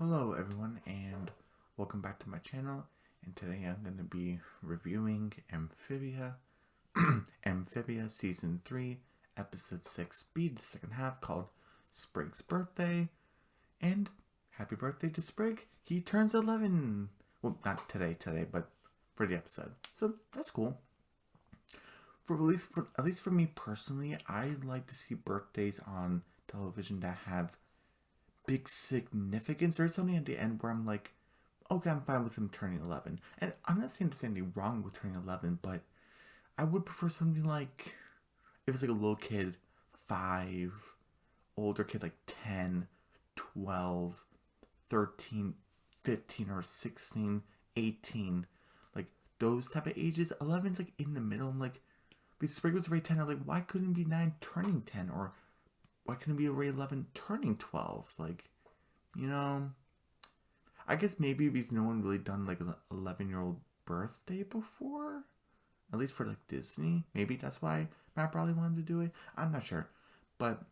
Hello everyone and welcome back to my channel, and today I'm going to be reviewing Amphibia, Amphibia Season 3, Episode 6B, the second half, called Sprig's Birthday. And happy birthday to Sprig, he turns 11! Well, not today, but for the episode. So that's cool. At least for me personally, I like to see birthdays on television that have big significance. There's something at the end where I'm like, okay, I'm fine with him turning 11. And I'm not saying there's anything wrong with turning 11, but I would prefer something like, if it's like a little kid, 5, older kid like 10, 12, 13, 15, or 16, 18. Like, those type of ages. 11's like in the middle. I'm like, because Sprig was already 10, I'm like, why couldn't it be 9 turning 10? Or why couldn't it be already 11 turning 12? Like, you know, I guess maybe because no one really done like an 11-year-old birthday before. At least for like Disney. Maybe that's why Matt probably wanted to do it. I'm not sure. But,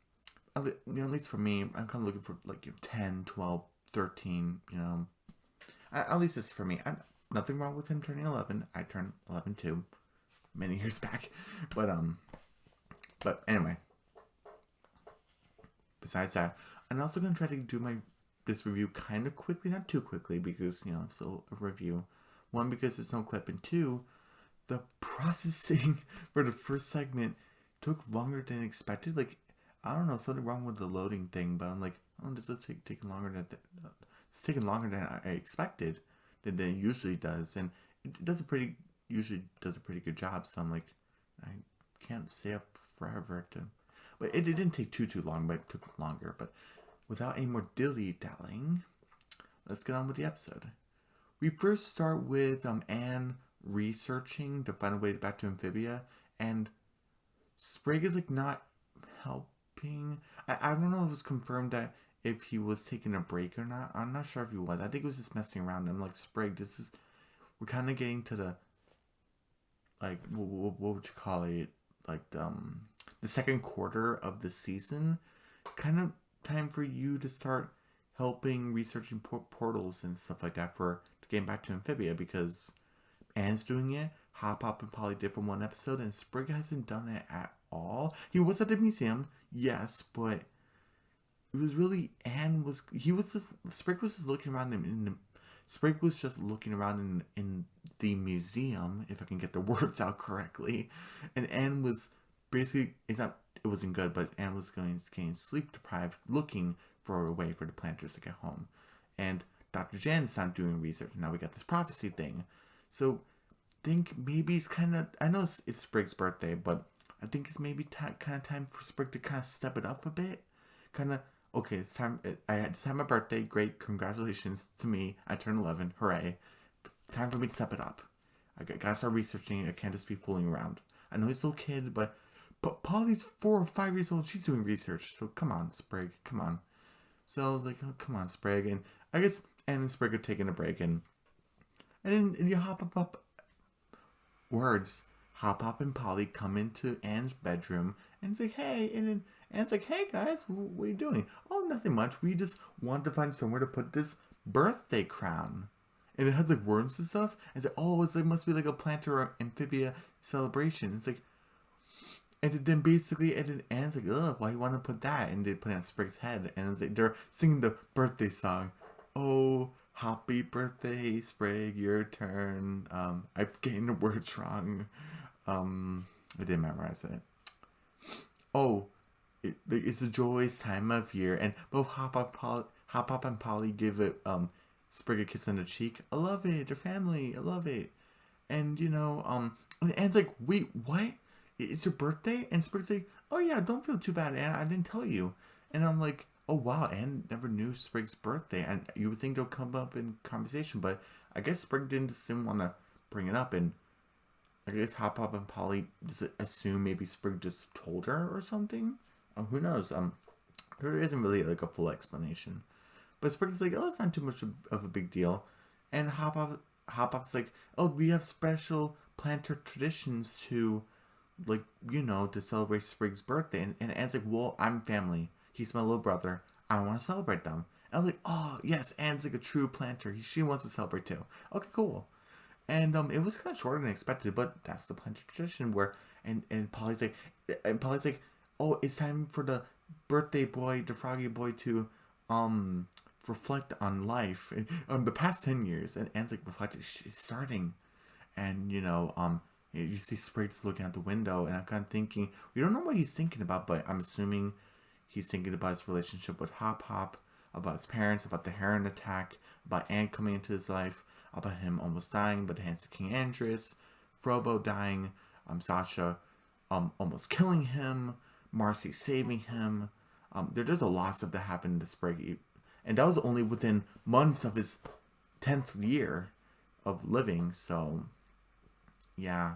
at least for me, I'm kind of looking for like 10, 12, 13, At least this is for me. Nothing wrong with him turning 11. I turned 11 too, many years back. But anyway. Besides that, I'm also going to try to do this review kind of quickly, not too quickly, because, it's still a review. One, because there's no clip, and two, the processing for the first segment took longer than expected. Like, I don't know, something wrong with the loading thing, but I'm like, oh, this is taking longer than it's taking longer than I expected, than it usually does, and it usually does a pretty good job. So I'm like, I can't stay up forever to. But it didn't take too long, but it took longer. But without any more dilly-dallying, let's get on with the episode. We first start with Anne researching to find a way back to Amphibia, and Sprig is like not helping. I don't know if it was confirmed that if he was taking a break or not. I'm not sure if he was. I think it was just messing around. I'm like, Sprig, we're kind of getting to the, like, what would you call it? Like, the second quarter of the season, kind of time for you to start helping researching portals and stuff like that to get back to Amphibia, because Anne's doing it, Hop Hop and Polly did for one episode, and Sprig hasn't done it at all. He was at the museum, yes, but it was really Sprig was just looking around Sprig was just looking around in the museum, if I can get the words out correctly, and Anne was basically, it wasn't good, but Anne was getting sleep deprived, looking for a way for the planters to get home. And Dr. Jan's not doing research. Now we got this prophecy thing. So I think maybe it's kind of, I know it's Sprig's birthday, but I think it's maybe kind of time for Sprig to kind of step it up a bit. Kind of, okay, it's time, I just had my birthday, great, congratulations to me, I turned 11, hooray. It's time for me to step it up. I gotta start researching, I can't just be fooling around. I know he's a little kid, but Polly's 4 or 5 years old. She's doing research. So come on, Sprig. Come on. So I was like, oh, come on, Sprig. And I guess Anne and Sprig are taking a break. And then you Hop Hop and Polly come into Anne's bedroom and say, hey. And then Anne's like, hey, guys, what are you doing? Oh, nothing much. We just want to find somewhere to put this birthday crown. And it has like worms and stuff. And it's like, oh, it must be like a planter or amphibia celebration. It's like, and then basically, and then Anne's like, ugh, why you want to put that? And they put it on Sprig's head. And it's like, they're singing the birthday song. Oh, happy birthday, Sprig, your turn. I'm getting the words wrong. I didn't memorize it. Oh, it's a joyous time of year. And both Hop Hop and Polly give it, Sprig a kiss on the cheek. I love it. They're family. I love it. And, and Anne's like, wait, what? It's your birthday? And Sprig's like, oh yeah, don't feel too bad, Anne, I didn't tell you. And I'm like, oh wow, Anne never knew Sprig's birthday. And you would think they'll come up in conversation, but I guess Sprig didn't want to bring it up. And I guess Hop Hop and Polly just assume maybe Sprig just told her or something. Who knows? There isn't really like a full explanation. But Sprig's like, oh, it's not too much of a big deal. And Hop Hop's like, oh, we have special planter traditions to, like, to celebrate Sprig's birthday. And Anne's like, well, I'm family. He's my little brother. I want to celebrate them. And I was like, oh yes, Anne's like a true planter. She wants to celebrate too. Okay, cool. And it was kind of shorter than expected, but that's the planter tradition where and Polly's like, oh, it's time for the birthday boy, the froggy boy, to um reflect on life and the past 10 years. And Anne's like, reflecting, she's starting, and you see Sprig just looking out the window, and I'm kind of thinking, we don't know what he's thinking about, but I'm assuming he's thinking about his relationship with Hop Hop, about his parents, about the heron attack, about Anne coming into his life, about him almost dying, but hands to King Andres, Frobo dying, Sasha almost killing him, Marcy saving him. There's a lot of stuff that happened to Sprig, and that was only within months of his 10th year of living. So yeah.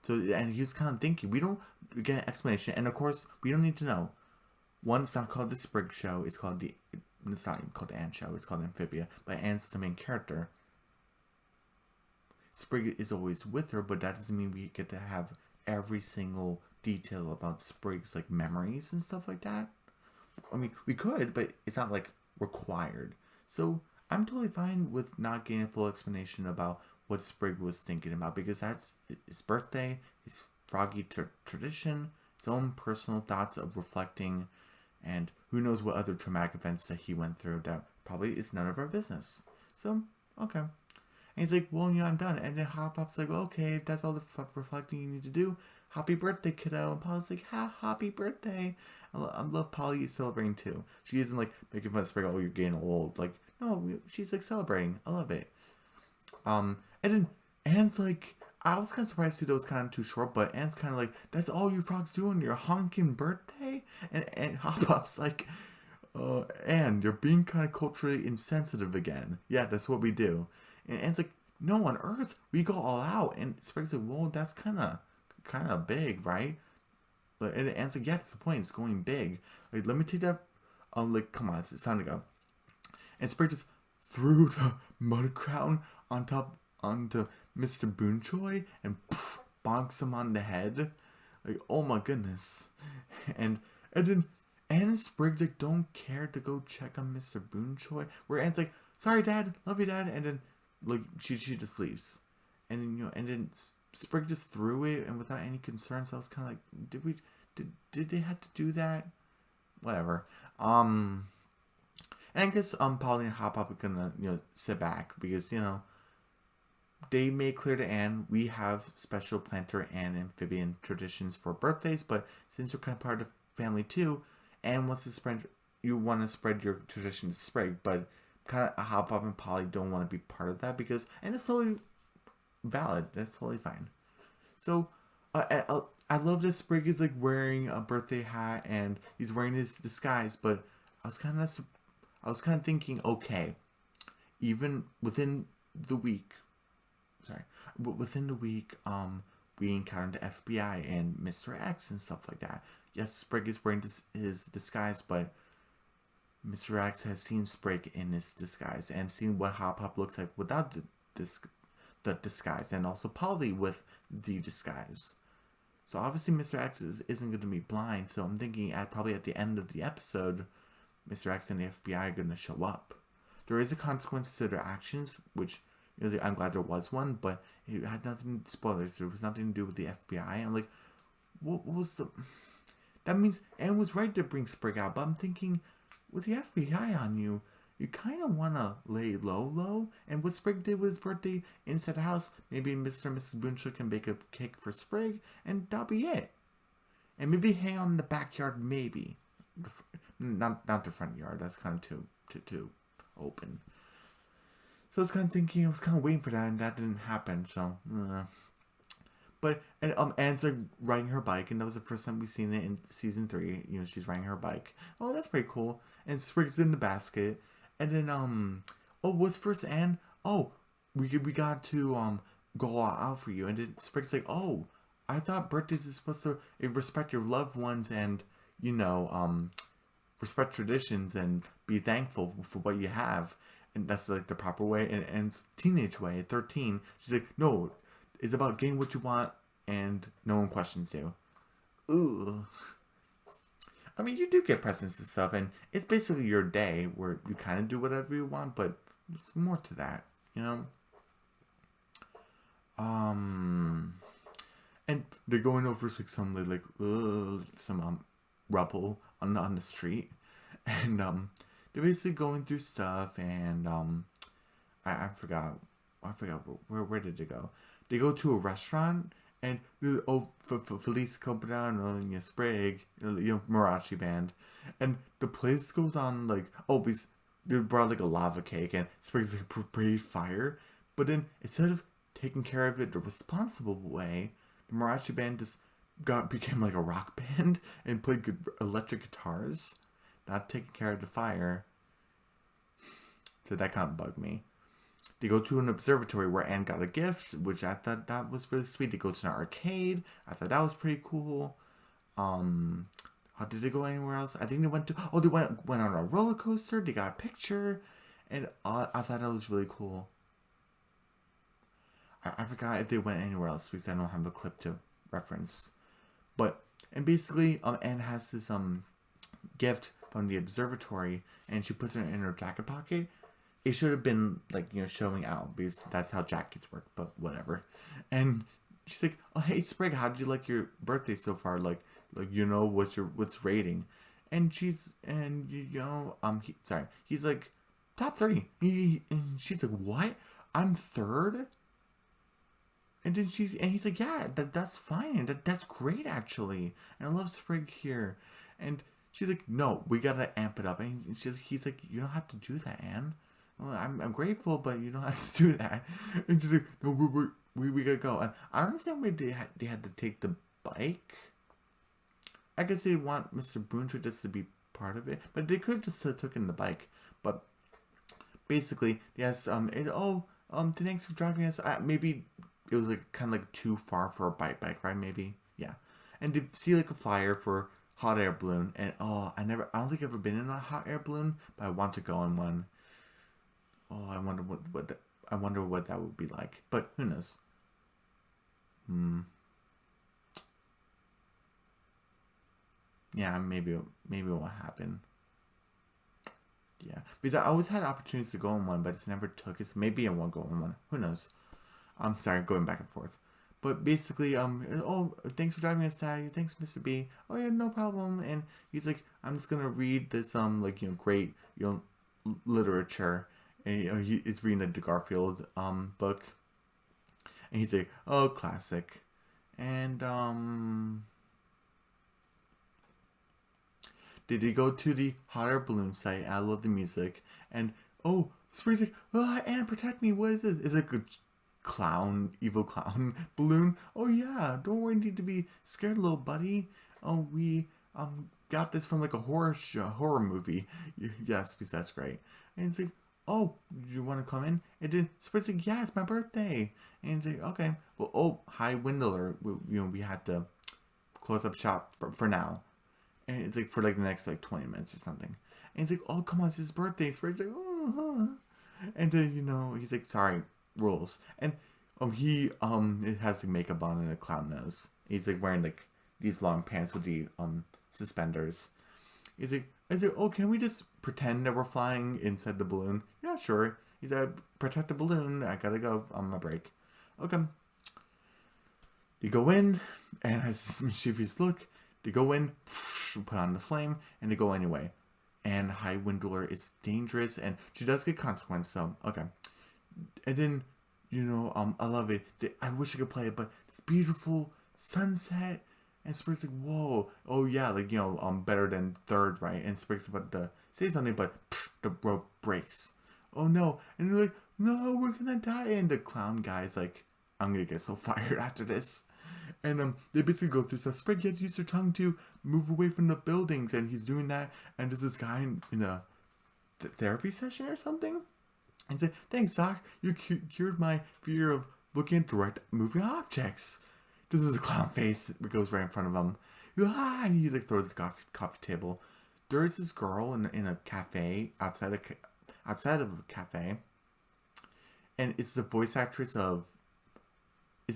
So, and he was kind of thinking, we don't get an explanation, and of course we don't need to know. One, it's not called the Sprig Show. It's called it's not even called the Anne Show. It's called Amphibia. But Anne's the main character. Sprig is always with her, but that doesn't mean we get to have every single detail about Sprig's like memories and stuff like that. I mean, we could, but it's not like required. So I'm totally fine with not getting a full explanation about what Sprig was thinking about, because that's his birthday, his froggy tradition, his own personal thoughts of reflecting, and who knows what other traumatic events that he went through that probably is none of our business. So, okay. And he's like, well, I'm done. And then Hop Hop's like, okay, if that's all the reflecting you need to do, happy birthday, kiddo. And Polly's like, happy birthday. I love Polly celebrating too. She isn't like making fun of Sprig, oh, you're getting old. Like, no, she's like celebrating. I love it. And then Anne's like, I was kind of surprised too that was kind of too short, but Anne's kind of like, that's all you frogs do on your honking birthday? And Hop Hop's like, Anne, you're being kind of culturally insensitive again. Yeah, that's what we do. And Anne's like, no, on Earth, we go all out. And Sprig's like, well, that's kind of big, right? And Anne's like, yeah, that's the point. It's going big. Like, let me take that. Like, come on, it's time to go. And Sprig just threw the mud crown onto Mr. Boonchoy and poof, bonks him on the head. Like, oh my goodness. And then Anne and Sprig like don't care to go check on Mr. Boonchoy. Where Anne's like, sorry, Dad, love you, Dad. And then like she just leaves. And then Sprig just threw it and without any concerns. I was kind of like, did they have to do that? Whatever. And I guess Polly and Hop Hop are gonna sit back because they made clear to Anne we have special planter and amphibian traditions for birthdays, but since you're kind of part of the family too, Anne wants to spread your tradition to Sprig, but kind of Hop Hop and Polly don't want to be part of that because, and it's totally valid. That's totally fine. So I love that Sprig is like wearing a birthday hat and he's wearing his disguise, but I was kind of thinking, okay, even within the week, we encountered the FBI and Mr. X and stuff like that. Yes, Sprig is wearing his disguise, but Mr. X has seen Sprig in his disguise and seen what Hop Hop looks like without the disguise, and also Polly with the disguise. So obviously Mr. X isn't going to be blind, so I'm thinking probably at the end of the episode, Mr. X and the FBI are going to show up. There is a consequence to their actions, which I'm glad there was one, but it had nothing, spoilers, there was nothing to do with the FBI. I'm like, what was the... That means Anne was right to bring Sprig out, but I'm thinking, with the FBI on you, you kind of want to lay low, and what Sprig did with his birthday inside the house, maybe Mr. and Mrs. Boonchoy can bake a cake for Sprig, and that'll be it. And maybe hang on in the backyard, maybe. Not the front yard, that's kind of too open. So I was kind of thinking, I was kind of waiting for that, and that didn't happen, so... But Anne's like riding her bike, and that was the first time we've seen it in season 3. She's riding her bike. Oh, that's pretty cool. And Sprig's in the basket, and then what's first, Anne? Oh, we got to go all out for you. And then Sprig's like, oh, I thought birthdays is supposed to respect your loved ones and respect traditions and be thankful for what you have. And that's like the proper way. And teenage way at 13, she's like, no. It's about getting what you want, and no one questions you. Ooh. I mean, you do get presents and stuff, and it's basically your day where you kind of do whatever you want, but it's more to that, you know? And they're going over like some some rubble on the street, and they're basically going through stuff, and I forgot where did they go? They go to a restaurant, and Felice Compadano and Sprig, mariachi band, and the place goes on like they brought like a lava cake, and Sprig's like breathe fire, but then instead of taking care of it the responsible way, the mariachi band just became like a rock band and played good electric guitars, not taking care of the fire. So that kind of bugged me. They go to an observatory where Anne got a gift, which I thought that was really sweet. They go to an arcade. I thought that was pretty cool. Did they go anywhere else? I think they went on a roller coaster. They got a picture, and I thought that was really cool. I forgot if they went anywhere else because I don't have a clip to reference. And basically, Anne has this gift from the observatory, and she puts it in her jacket pocket. It should have been like showing out because that's how jackets work, but whatever. And she's like, "Oh, hey Sprig, how did you like your birthday so far? What's rating?" And he's like top 30. And she's like, "What? I'm third?" And then he's like, "Yeah, that's fine. That's great actually. And I love Sprig here." And she's like, "No, we gotta amp it up." And he's like, "You don't have to do that, Anne. Well, I'm grateful, but you don't have to do that." And she's like, "No, we gotta go." And I don't understand why they had to take the bike. I guess they want Mr. Booncher just to be part of it, but they could have just taken the bike. But basically, yes. Thanks for driving us. Maybe it was like kind of like too far for a bike ride. Maybe, yeah. And to see like a flyer for hot air balloon, and I don't think I've ever been in a hot air balloon, but I want to go in one. I wonder what that would be like, but who knows? Yeah, maybe it won't happen. Yeah, because I always had opportunities to go in one, but it's never took. It's maybe I won't go in one. Who knows? I'm sorry, going back and forth. But basically, thanks for driving us, Dad. Thanks, Mr. B. Oh yeah, no problem. And he's like, I'm just gonna read this great literature. And he's reading the Garfield book. And he's like, oh, classic. And did he go to the hot air balloon site? I love the music. And Spring's like, "Oh, Anne, protect me. What is this? Is it a evil clown balloon?" "Oh yeah, don't worry, you need to be scared, little buddy. Oh, we got this from like a horror movie." Yes, because that's great. And he's like, "Oh, do you want to come in?" And then Spring's like, "Yeah, it's my birthday." And he's like, "Okay, well, hi, Windler. We had to close up shop for now." And it's like for like the next like 20 minutes or something. And he's like, "Oh, come on, it's his birthday." Spring's like, "Oh." And then, he's like, "Sorry, rules." And he it has the makeup on and a clown nose. He's like wearing like these long pants with the suspenders. He's like, "Oh, can we just pretend that we're flying inside the balloon?" "Yeah, sure." He's like, "Protect the balloon. I gotta go on my break." Okay. You go in, and has this mischievous look. They go in, put on the flame, and they go anyway. And High Windler is dangerous, and she does get consequence. So okay. And then I love it. I wish I could play it, but it's beautiful sunset. And Sprig's like, "Whoa, oh yeah, better than third, right?" And Sprig's about to say something, but the rope breaks. "Oh no!" And they're like, "No, we're gonna die." And the clown guy's like, "I'm gonna get so fired after this." And they basically go through stuff. Sprig, you have to use your tongue to move away from the buildings, and he's doing that. And there's this guy in a therapy session or something. And he's like, "Thanks, Doc. You cured my fear of looking at direct moving objects." This is a clown face that goes right in front of him. And he like throws the coffee table. There is this girl in a cafe outside of a cafe, and it's the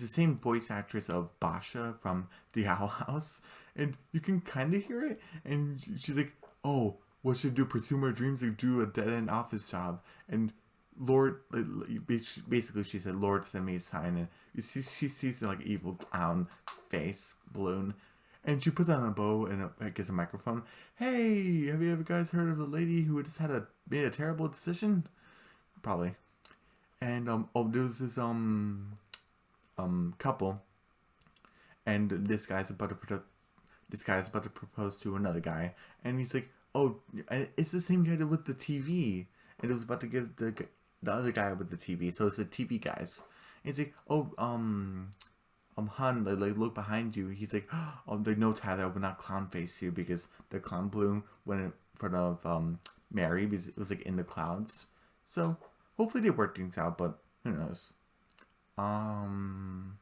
same voice actress of Basha from The Owl House. And you can kind of hear it. And she's like, oh, what should I do? Pursue my dreams or do a dead-end office job? And Lord, basically she said, Lord, send me a sign. And you see, she sees the, like, evil clown face balloon. And she puts on a bow and gets a microphone. Hey, have you ever guys heard of the lady who just made a terrible decision? Probably. And there was this couple, and this guy's about to propose to another guy, and he's like, oh, it's the same guy with the TV, and it was about to give the other guy with the TV, so it's the TV guys. And he's like, oh, hun, like look behind you. He's like, oh, there's no Tyler, I would not clown face you, because the clown balloon went in front of Mary because it was like in the clouds. So hopefully they work things out, but who knows? Trying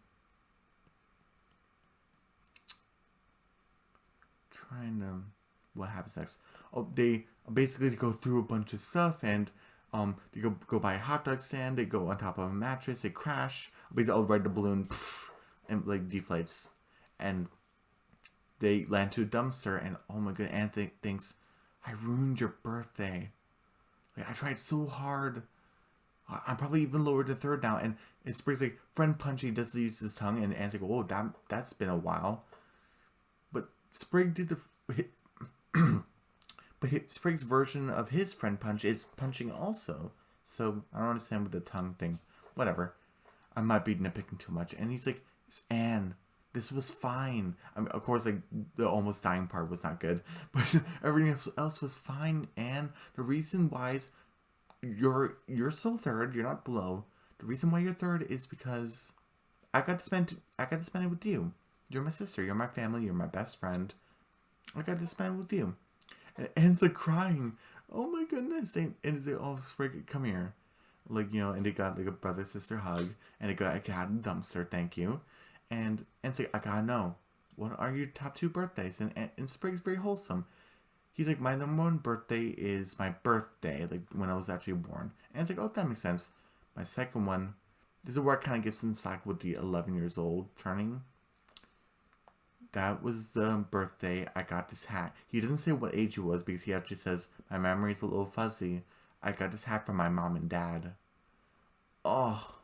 to, what happens next? Oh, they basically go through a bunch of stuff, and they go by a hot dog stand. They go on top of a mattress. They crash. Basically, ride the balloon, poof, and like deflates, and they land to a dumpster. And oh my god, Anthony thinks, I ruined your birthday. Like, I tried so hard. I'm probably even lower to third now. And Sprig's like, friend Punchy does use his tongue, and Anne's like, oh, that's been a while. But Sprig did but Sprig's version of his friend Punch is punching also. So I don't understand with the tongue thing. Whatever. I might be nitpicking too much. And he's like, Anne, this was fine. I mean, of course, like, the almost dying part was not good, but everything else was fine. And the reason why is you're still third. You're not below. The reason why you're third is because I got to spend it with you. You're my sister. You're my family. You're my best friend. I got to spend it with you. And Anne's like crying. Oh my goodness. And it's like, oh, Sprig, come here. Like, and they got like a brother-sister hug. And they got a cat in the dumpster. Thank you. And it's like, I gotta know. What are your top 2 birthdays? And Sprig's very wholesome. He's like, my number 1 birthday is my birthday. Like, when I was actually born. And it's like, oh, that makes sense. My second one, this is where I kind of give some slack with the 11 years old turning. That was the birthday I got this hat. He doesn't say what age he was because he actually says, my memory's a little fuzzy. I got this hat from my mom and dad. Oh,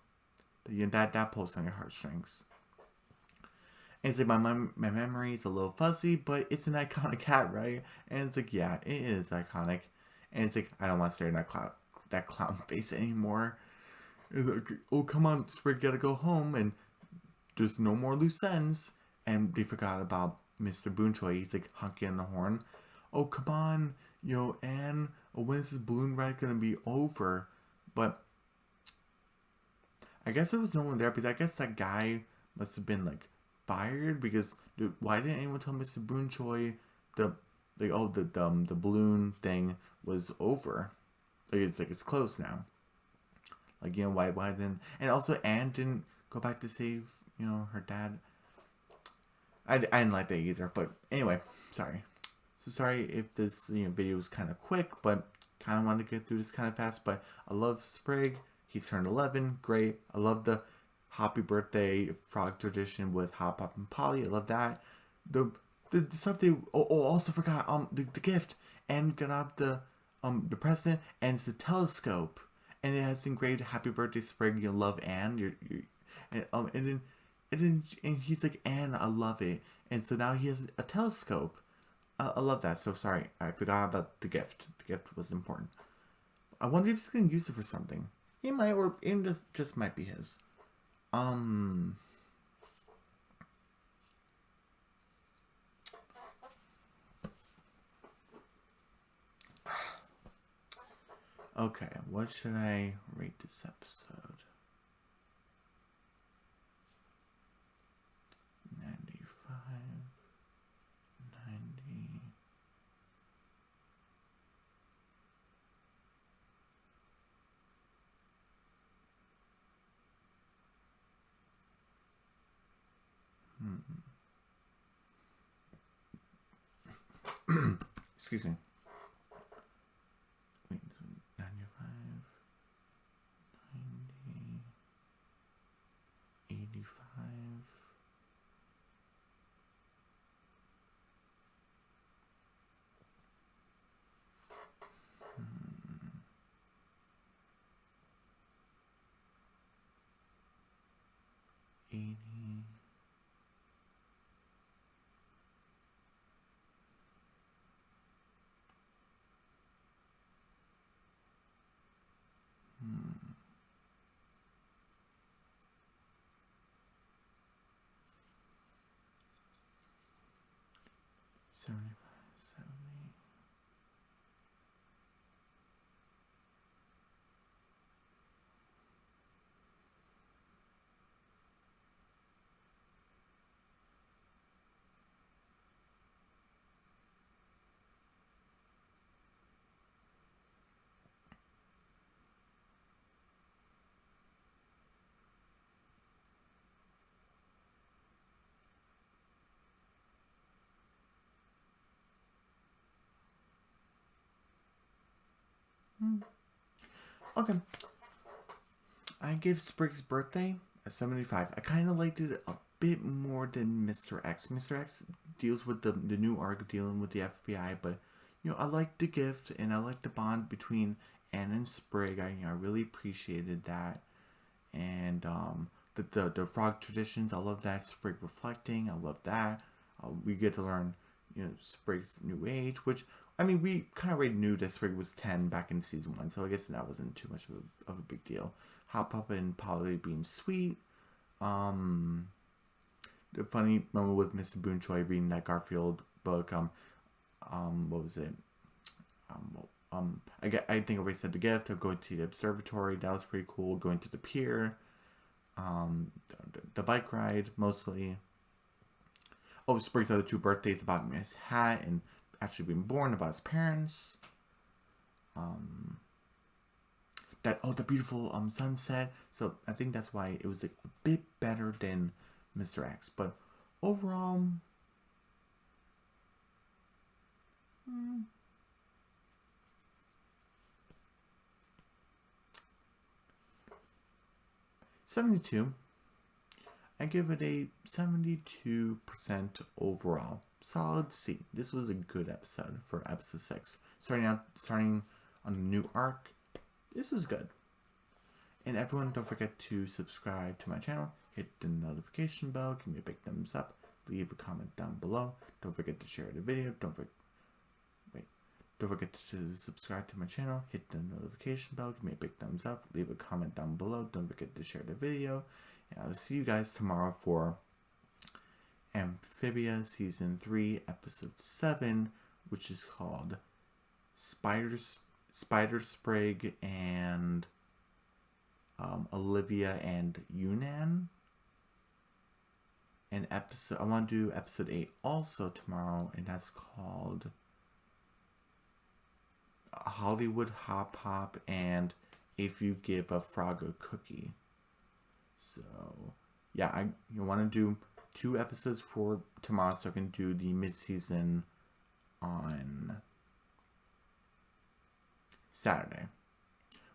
that pulls on your heartstrings. And it's like, my memory's a little fuzzy, but it's an iconic hat, right? And it's like, yeah, it is iconic. And it's like, I don't want to stare at that clown face anymore. It's like, oh, come on, Sprig, gotta go home, and there's no more loose ends. And they forgot about Mr. Boonchoy. He's like honking on the horn. Oh, come on, Anne. Oh, when is this balloon ride gonna be over? But I guess there was no one there because I guess that guy must have been like fired because why didn't anyone tell Mr. Boonchoy the balloon thing was over? It's closed now. Like, why then? And also, Anne didn't go back to save her dad. I didn't like that either, but anyway, sorry. So sorry if this video was kind of quick, but kind of wanted to get through this kind of fast. But I love Sprig. He's turned 11. Great. I love the happy birthday frog tradition with Hop Pop and Polly. I love that. The stuff they also forgot the gift, and got out the present, and it's the telescope, and it has engraved Happy Birthday Sprig. You love Anne. And he's like, Anne, I love it. And so now he has a telescope. I love that. So sorry, I forgot about the gift. The gift was important. I wonder if he's gonna use it for something. He might, or it just might be his. Okay, what should I rate this episode? 95, 90. Excuse me. Wait, 95, 90, 85. 75, 70. Okay. I gave Sprig's birthday a 75. I kind of liked it a bit more than Mr. X. Mr. X deals with the new arc dealing with the FBI, but I liked the gift and I liked the bond between Anne and Sprig. I really appreciated that. And the frog traditions, I love that. Sprig reflecting, I love that. We get to learn Sprig's new age, which we kind of already knew that Sprig was 10 back in season 1, so I guess that wasn't too much of a big deal. Hop Up and Polly being sweet. The funny moment with Mr. Boonchoy reading that Garfield book. What was it? I think I already said the gift of going to the observatory. That was pretty cool. Going to the pier. The bike ride mostly. Oh, Sprig's other 2 birthdays about his hat and actually being born, about his parents. The beautiful sunset. So I think that's why it was a bit better than Mr. X. But overall, 72. I give it a 72% overall. Solid C. This was a good episode for episode 6. Starting on the new arc, this was good. And everyone, don't forget to subscribe to my channel. Hit the notification bell. Give me a big thumbs up. Leave a comment down below. Don't forget to share the video. Don't forget to subscribe to my channel. Hit the notification bell. Give me a big thumbs up. Leave a comment down below. Don't forget to share the video. And I'll see you guys tomorrow for Amphibia Season 3, Episode 7, which is called Spider Sprig and Olivia and Yunnan. And I want to do Episode 8 also tomorrow, and that's called Hollywood Hop Hop and If You Give a Frog a Cookie. So, yeah, I want to do 2 episodes for tomorrow so I can do the mid-season on Saturday.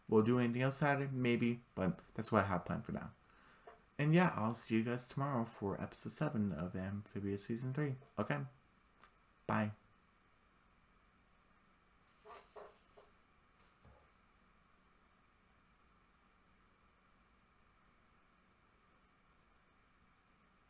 We'll do anything else Saturday? Maybe, but that's what I have planned for now. And yeah, I'll see you guys tomorrow for episode 7 of Amphibia Season 3. Okay? Bye.